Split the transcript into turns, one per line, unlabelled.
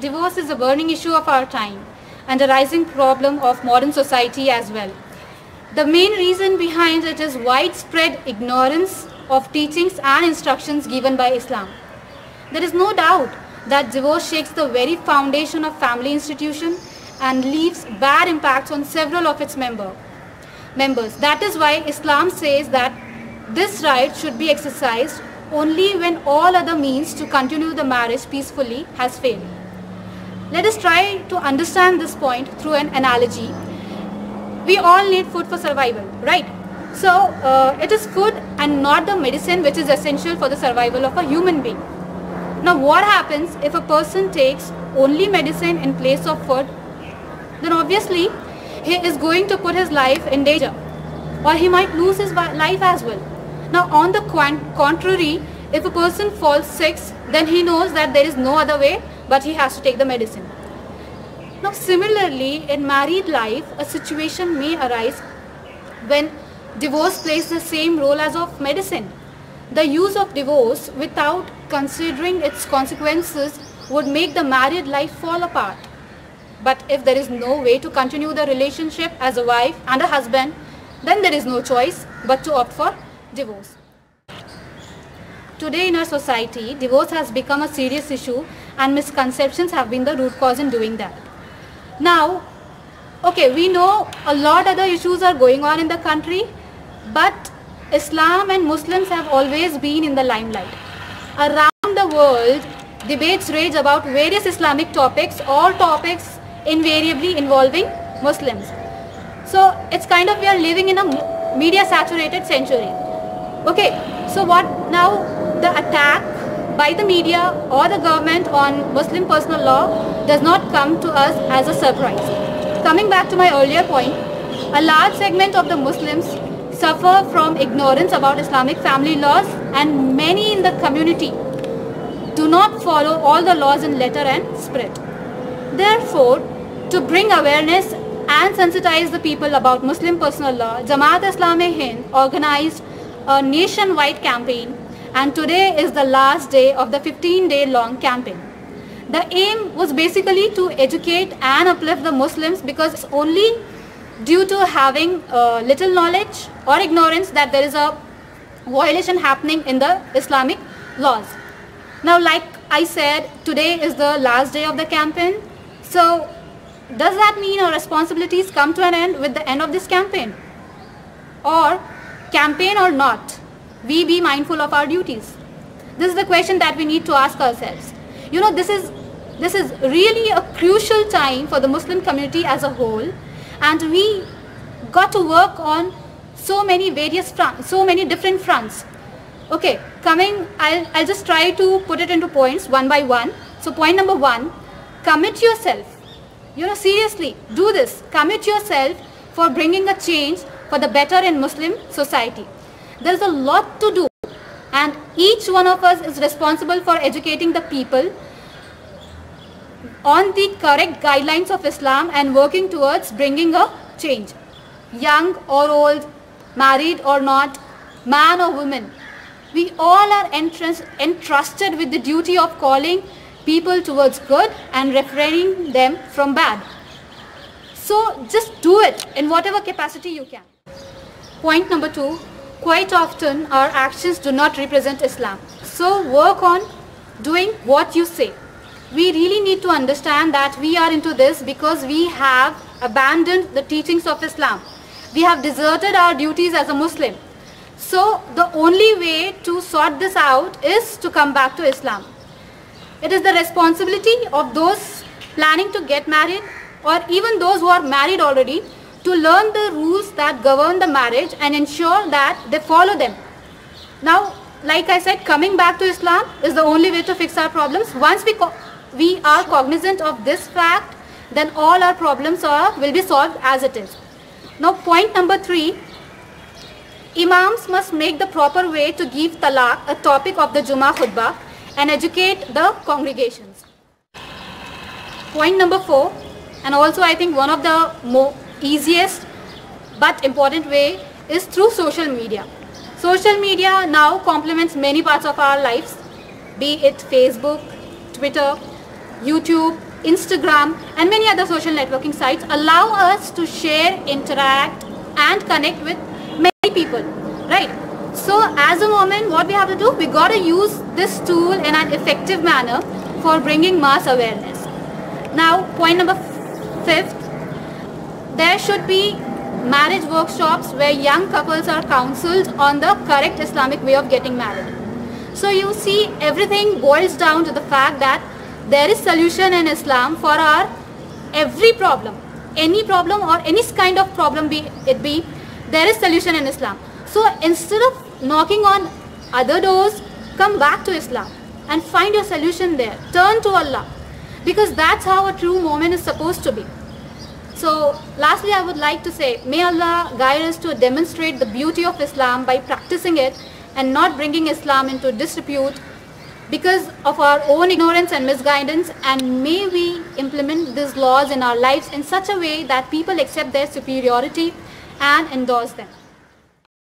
divorce is a burning issue of our time and a rising problem of modern society as well. The main reason behind it is widespread ignorance of teachings and instructions given by Islam. There is no doubt that divorce shakes the very foundation of family institution and leaves bad impacts on several of its members. That is why Islam says that this right should be exercised only when all other means to continue the marriage peacefully has failed. Let us try to understand this point through an analogy. We all need food for survival, right? So it is food and not the medicine which is essential for the survival of a human being. Now what happens if a person takes only medicine in place of food? Then obviously he is going to put his life in danger, or he might lose his life as well. Now on the contrary, if a person falls sick, then he knows that there is no other way but he has to take the medicine. Now similarly, in married life, a situation may arise when divorce plays the same role as of medicine. The use of divorce without considering its consequences would make the married life fall apart. But if there is no way to continue the relationship as a wife and a husband, then there is no choice but to opt for divorce. Today in our society, divorce has become a serious issue and misconceptions have been the root cause in doing that. Now, okay, we know a lot other issues are going on in the country, but Islam and Muslims have always been in the limelight. Around the world, debates rage about various Islamic topics, all topics invariably involving Muslims. So it's kind of we are living in a media saturated century. Okay, so what now? The attack by the media or the government on Muslim personal law does not come to us as a surprise. Coming back to my earlier point, a large segment of the Muslims suffer from ignorance about Islamic family laws, and many in the community do not follow all the laws in letter and spirit. Therefore, to bring awareness and sensitize the people about Muslim personal law, Jamaat-e-Islami-Hind organized a nationwide campaign, and today is the last day of the 15-day long campaign. The aim was basically to educate and uplift the Muslims, because it's only due to having little knowledge or ignorance that there is a violation happening in the Islamic laws. Now, like I said, today is the last day of the campaign. So does that mean our responsibilities come to an end with the end of this campaign? Or campaign or not, we be mindful of our duties? This is the question that we need to ask ourselves. You know, this is really a crucial time for the Muslim community as a whole, and we got to work on so many various fronts, so many different fronts. Okay, I'll just try to put it into points one by one. So point number one, commit yourself. You know, seriously, do this. Commit yourself for bringing a change for the better in Muslim society. There's a lot to do, and each one of us is responsible for educating the people on the correct guidelines of Islam and working towards bringing a change. Young or old, married or not, man or woman, we all are entrusted with the duty of calling people towards good and refraining them from bad. So just do it in whatever capacity you can. Point number two, quite often our actions do not represent Islam. So work on doing what you say. We really need to understand that we are into this because we have abandoned the teachings of Islam. We have deserted our duties as a Muslim. So the only way to sort this out is to come back to Islam. It is the responsibility of those planning to get married, or even those who are married already, to learn the rules that govern the marriage and ensure that they follow them. Now, like I said, coming back to Islam is the only way to fix our problems. Once we are cognizant of this fact, then all our problems will be solved as it is. Now, point number three, Imams must make the proper way to give talaq a topic of the Jummah khutbah and educate the congregations. Point number four, and also I think one of the more easiest but important way, is through social media. Social media now complements many parts of our lives, be it Facebook, Twitter, YouTube, Instagram and many other social networking sites allow us to share, interact and connect with many people, right? So as a woman, what we have to do, we got to use this tool in an effective manner for bringing mass awareness. Now, point number 5th, there should be marriage workshops where young couples are counseled on the correct Islamic way of getting married. So you see, everything boils down to the fact that there is solution in Islam for our every problem, any problem or any kind of problem there is solution in Islam. So instead of knocking on other doors, come back to Islam and find your solution there. Turn to Allah, because that's how a true moment is supposed to be. So lastly, I would like to say, may Allah guide us to demonstrate the beauty of Islam by practicing it and not bringing Islam into disrepute because of our own ignorance and misguidance, and may we implement these laws in our lives in such a way that people accept their superiority and endorse them.